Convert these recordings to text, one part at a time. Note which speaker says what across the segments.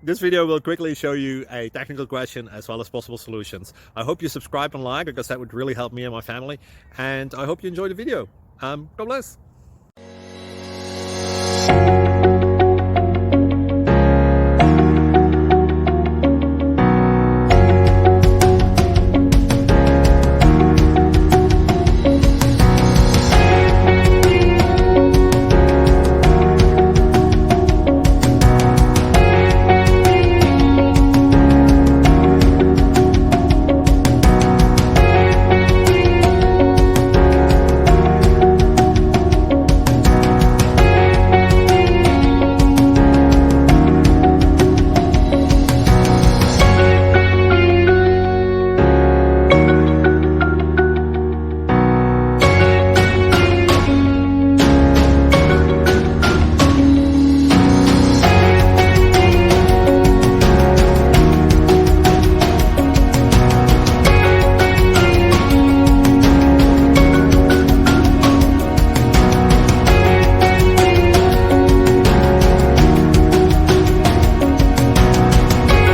Speaker 1: This video will quickly show you a technical question as well as possible solutions. I hope you subscribe and like, because that would really help me and my family. And I hope you enjoy the video. God bless.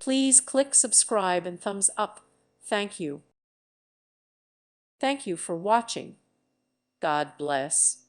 Speaker 2: Please click subscribe and thumbs up. Thank you. Thank you for watching. God bless.